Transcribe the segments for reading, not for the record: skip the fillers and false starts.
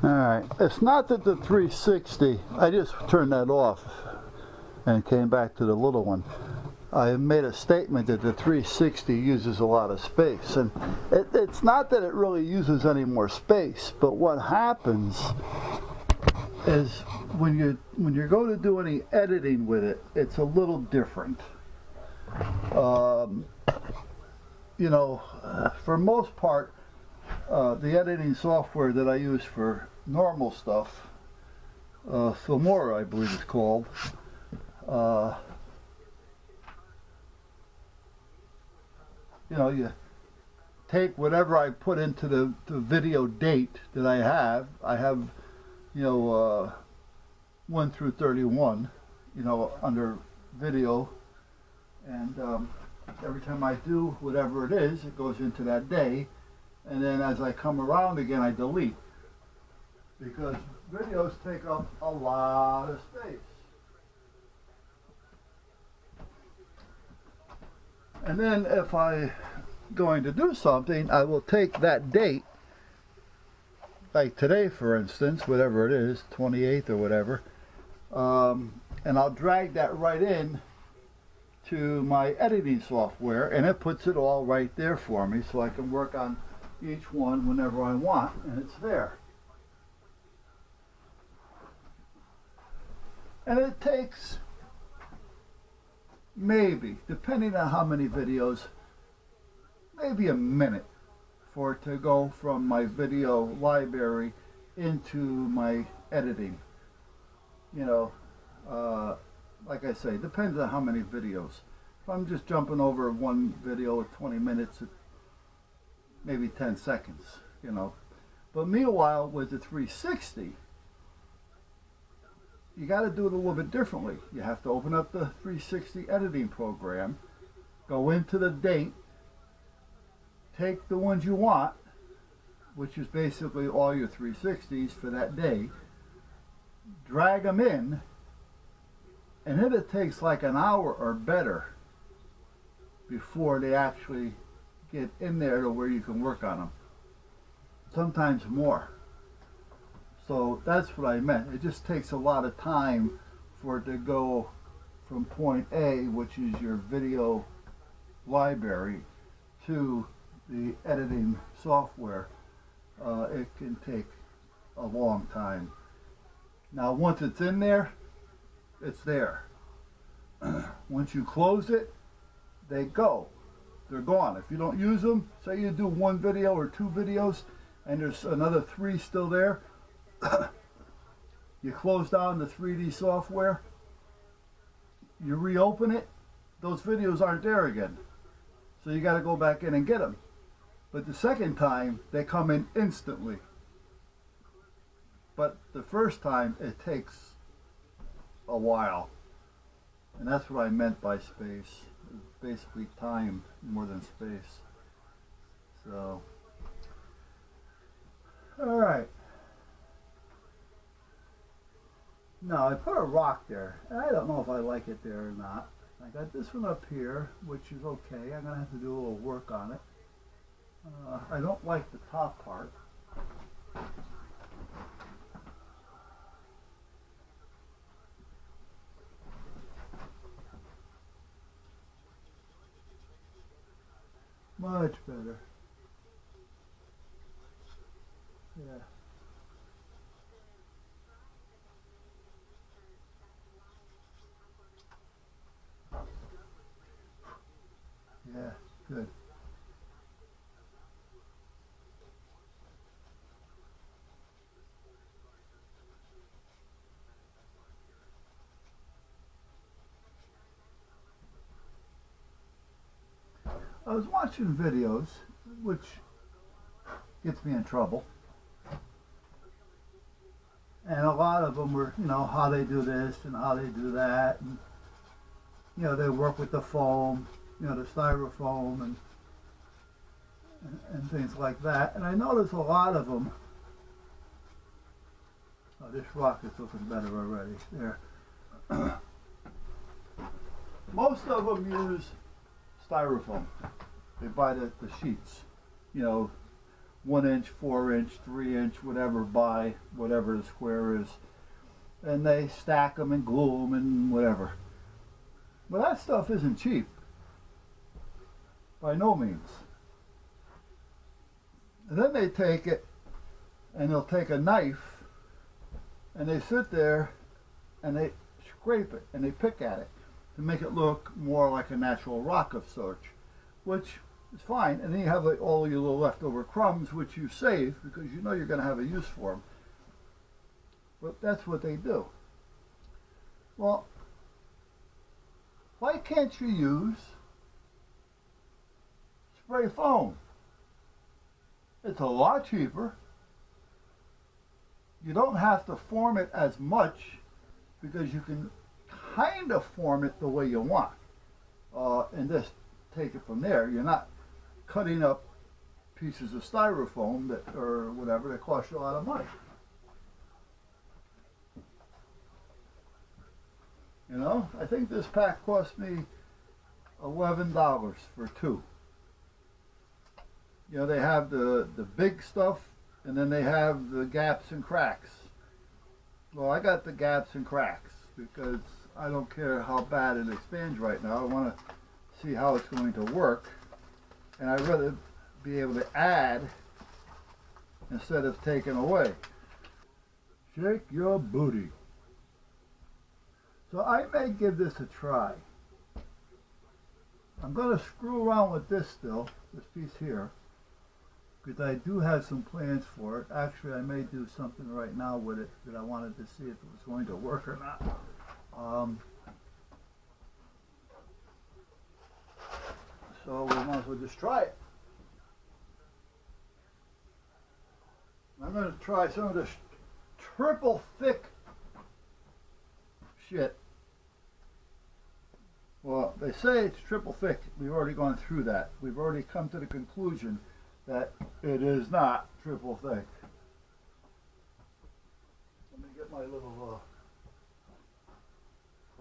Alright, it's not that the 360, I just turned that off and came back to the little one. I made a statement that the 360 uses a lot of space, and it's not that it really uses any more space, but what happens is when you go to do any editing with it, it's a little different. You know, for most part, the editing software that I use for normal stuff, Filmora I believe it's called, you know, you take whatever I put into the video date that I have, you know, 1 through 31, you know, under video, and every time I do whatever it is, it goes into that day, and then as I come around again, I delete, because videos take up a lot of space. And then if I'm going to do something, I will take that date, like today for instance, whatever it is, 28th or whatever, and I'll drag that right in to my editing software, and it puts it all right there for me, so I can work on each one whenever I want, and it's there. And it takes maybe, depending on how many videos, maybe a minute for it to go from my video library into my editing. You know, like I say, depends on how many videos. If I'm just jumping over one video at 20 minutes, maybe 10 seconds, you know. But meanwhile, with the 360, you got to do it a little bit differently. You have to open up the 360 editing program, go into the date, take the ones you want, which is basically all your 360s for that day, drag them in, and then it takes like an hour or better before they actually get in there to where you can work on them. Sometimes more. So that's what I meant. It just takes a lot of time for it to go from point A, which is your video library, to the editing software. It can take a long time. Now once it's in there, it's there. Once you close it, they go. They're gone. If you don't use them, say you do one video or two videos and there's another 3 still there, you close down the 3D software, you reopen it, those videos aren't there again. So you got to go back in and get them. But the second time, they come in instantly. But the first time, it takes a while. And that's what I meant by space. It's basically time more than space. So, all right. Now I put a rock there, and I don't know if I like it there or not. I got this one up here, which is okay. I'm gonna have to do a little work on it. I don't like the top part. Much better. Yeah. Yeah, good. I was watching videos, which gets me in trouble. And a lot of them were, you know, how they do this and how they do that. And, you know, they work with the foam, you know, the styrofoam and things like that. And I noticed a lot of them. Oh, this rock is looking better already. There. Most of them use styrofoam. They buy the sheets, you know, 1 inch, 4 inch, 3 inch, whatever by whatever the square is. And they stack them and glue them and whatever. But that stuff isn't cheap. By no means. And then they take it and they'll take a knife and they sit there and they scrape it and they pick at it to make it look more like a natural rock of sorts, which is fine. And then you have like all your little leftover crumbs, which you save because you know you're going to have a use for them. But that's what they do. Well, why can't you use spray foam? It's a lot cheaper. You don't have to form it as much because you can kind of form it the way you want and just take it from there. You're not cutting up pieces of styrofoam that or whatever that cost you a lot of money. You know, I think this pack cost me $11 for 2. You know, they have the big stuff and then they have the gaps and cracks. Well, I got the gaps and cracks because I don't care how bad it expands right now. I want to see how it's going to work. And I'd rather be able to add instead of taking away. Shake your booty. So I may give this a try. I'm going to screw around with this still, this piece here, because I do have some plans for it. Actually, I may do something right now with it that I wanted to see if it was going to work or not. So we might as well just try it. I'm going to try some of this triple thick shit. Well, they say it's triple thick. We've already gone through that. We've already come to the conclusion that it is not triple thick. Let me get my little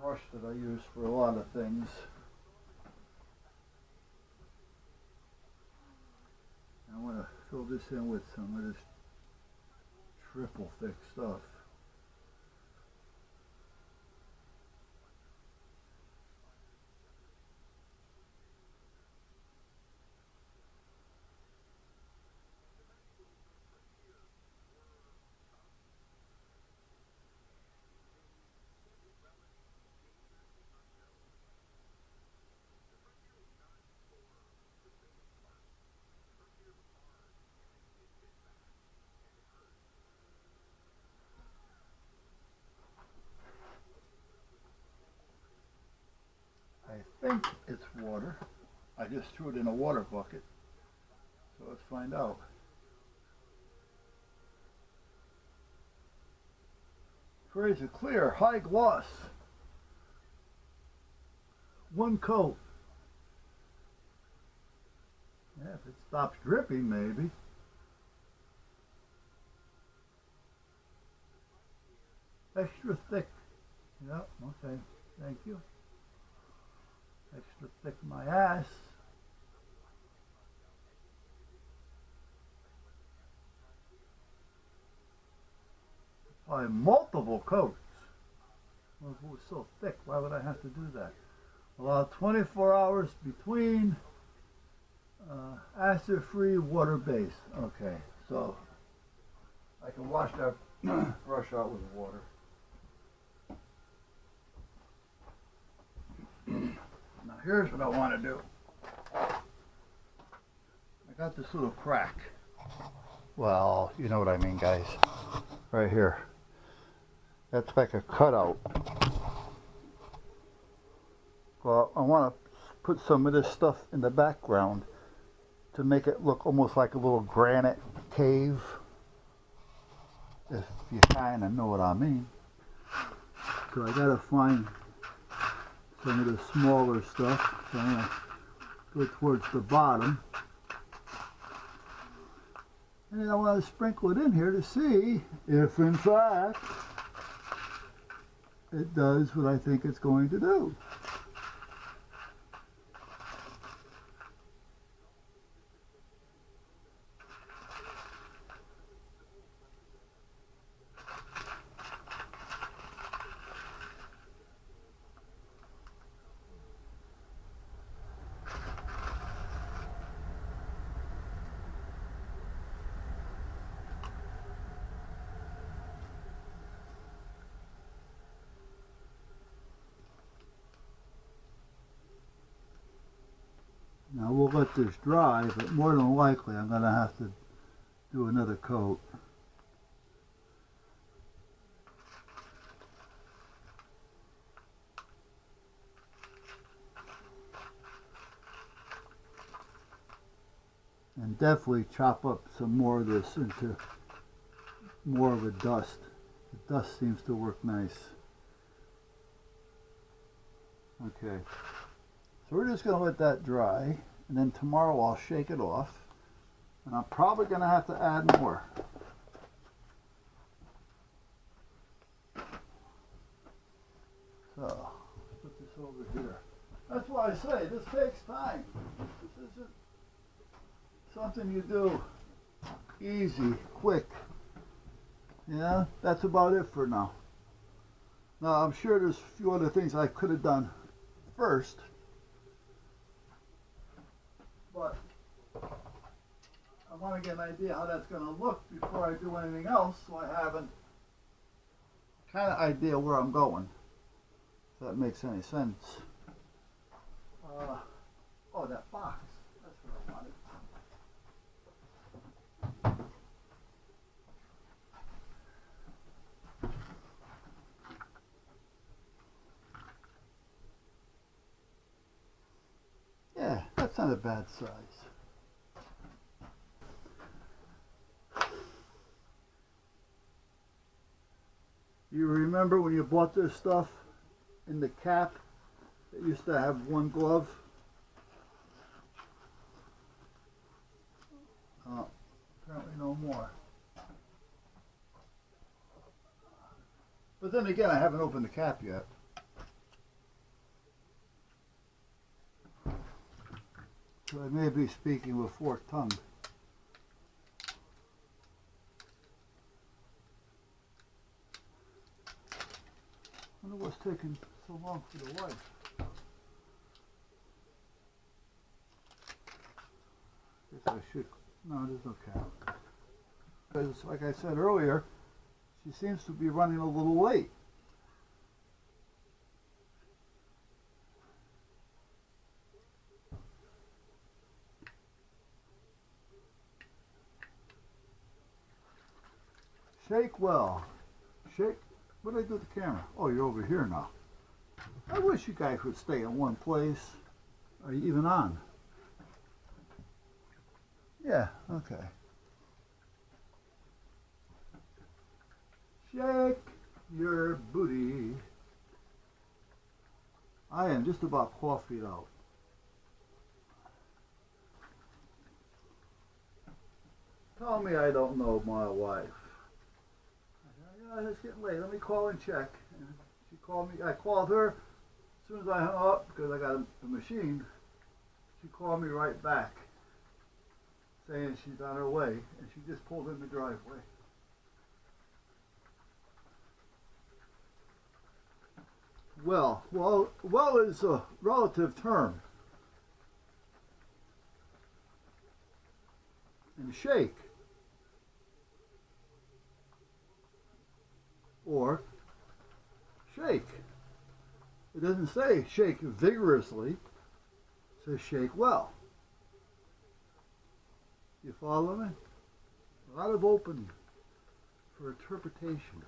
brush that I use for a lot of things. I want to fill this in with some of this triple thick stuff. I think it's water. I just threw it in a water bucket. So let's find out. Crazy clear, high gloss. One coat. Yeah, if it stops dripping, maybe. Extra thick. Yep, okay, thank you. Extra thick my ass. Probably multiple coats. Well, if it was so thick, why would I have to do that? Allow 24 hours between acid-free water base. Okay, so I can wash that brush out with water. Now here's what I want to do. I got this little crack. Well, you know what I mean, guys. Right here. That's like a cutout. Well, I want to put some of this stuff in the background to make it look almost like a little granite cave. If you kind of know what I mean. So I got to find some of the smaller stuff. So I'm going to go towards the bottom. And then I want to sprinkle it in here to see if in fact it does what I think it's going to do. let this dry, but more than likely I'm going to have to do another coat. And definitely chop up some more of this into more of a dust. The dust seems to work nice. Okay, so we're just going to let that dry, and then tomorrow I'll shake it off, and I'm probably going to have to add more. So, let's put this over here. That's why I say this takes time. This isn't something you do easy, quick. Yeah, that's about it for now. Now, I'm sure there's a few other things I could have done first, but I want to get an idea how that's going to look before I do anything else, so I have a kind of idea where I'm going, if that makes any sense. Oh, that box. That's what I wanted. Yeah, that's not a bad size. You remember when you bought this stuff in the cap, it used to have one glove? Apparently no more. But then again, I haven't opened the cap yet. So I may be speaking with forked tongue. I wonder what's taking so long for the wife. Guess I should. No, there's no cap. Because, like I said earlier, she seems to be running a little late. Shake well. Shake. What did I do with the camera? Oh, you're over here now. I wish you guys would stay in one place. Are you even on? Yeah, okay. Shake your booty. I am just about coffeeed out. Tell me I don't know my wife. Yeah, it's getting late. Let me call and check. And she called me. I called her as soon as I hung up because I got a machine. She called me right back saying she's on her way, and she just pulled in the driveway. Well is a relative term. And shake, or shake. It doesn't say shake vigorously, it says shake well. You follow me? A lot of open for interpretation.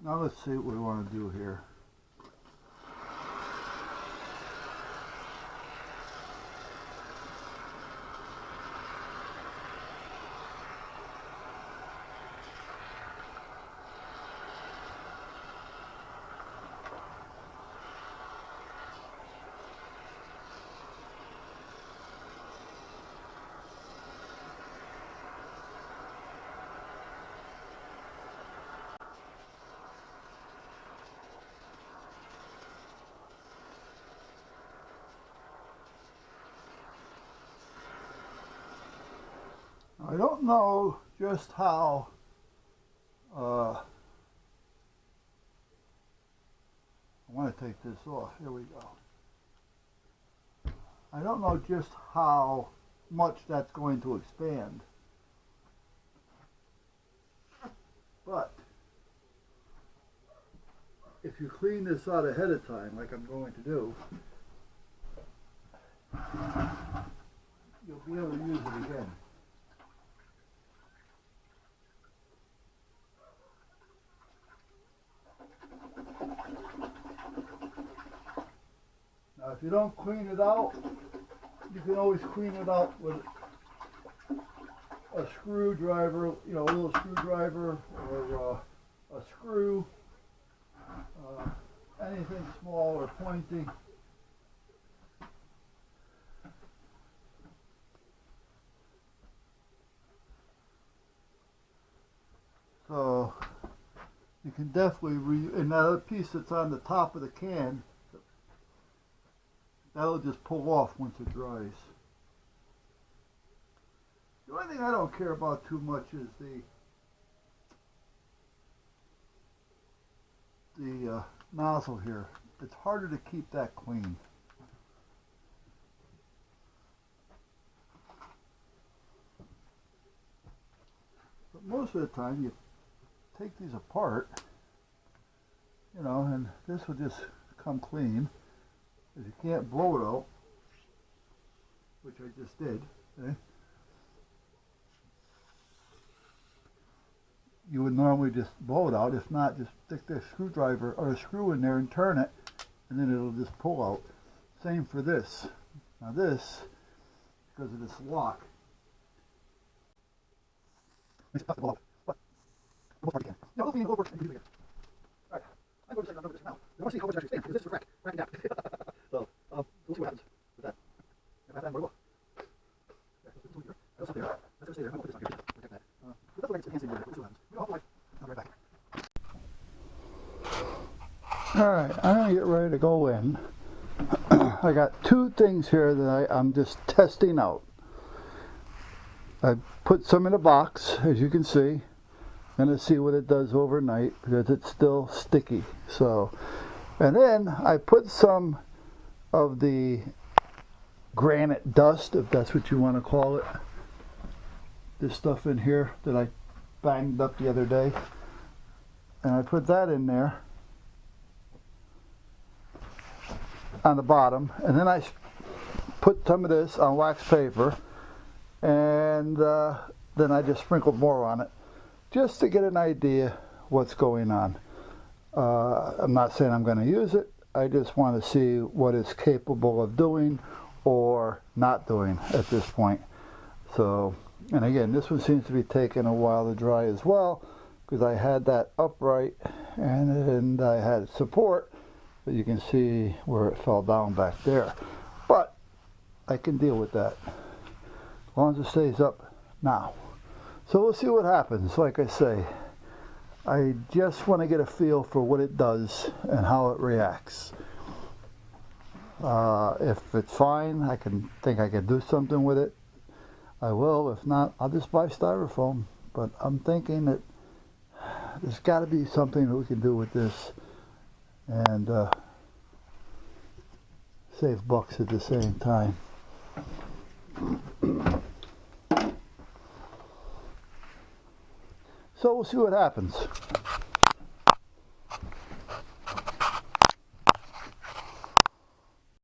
Now let's see what we want to do here. I don't know just how I want to take this off. Here we go. I don't know just how much that's going to expand, but if you clean this out ahead of time, like I'm going to do, you'll be able to use it again. Now, if you don't clean it out, you can always clean it out with a screwdriver, you know, a little screwdriver or a screw, anything small or pointy. So you can definitely and that other piece that's on the top of the can, that'll just pull off once it dries. The only thing I don't care about too much is the nozzle here. It's harder to keep that clean. But most of the time you take these apart, you know, and this will just come clean. If you can't blow it out, which I just did, okay? You would normally just blow it out. If not, just stick the screwdriver or a screw in there and turn it, and then it'll just pull out. Same for this. Now this, because of this lock, makes it tough to blow out. But the most part you can. You know, hopefully it'll work and you can do it again. Alright, I'm going to check out this now. I want to see how much I actually stand, because this is a cracking down. So, we'll see what happens with that. If I have time, we'll go. Yeah, this one here. That's up there. That's going to stay there. I'm going to put this on here. Protect that. But that's what I get some hands in there. We'll see what happens. You know, hopefully, I'll be right back. Alright, I'm going to get ready to go in. I got two things here that I'm just testing out. I put some in a box, as you can see. I'm going to see what it does overnight because it's still sticky. So, and then I put some of the granite dust, if that's what you want to call it. This stuff in here that I banged up the other day. And I put that in there on the bottom, and then I put some of this on wax paper, and then I just sprinkled more on it just to get an idea what's going on. I'm not saying I'm going to use it. I just want to see what it's capable of doing or not doing at this point. So, and again, this one seems to be taking a while to dry as well, because I had that upright and I had support, but you can see where it fell down back there. But I can deal with that as long as it stays up now. So we'll see what happens. Like I say, I just want to get a feel for what it does and how it reacts. If it's fine, I think I can do something with it. I will. If not, I'll just buy styrofoam. But I'm thinking that there's got to be something that we can do with this and save bucks at the same time. So we'll see what happens.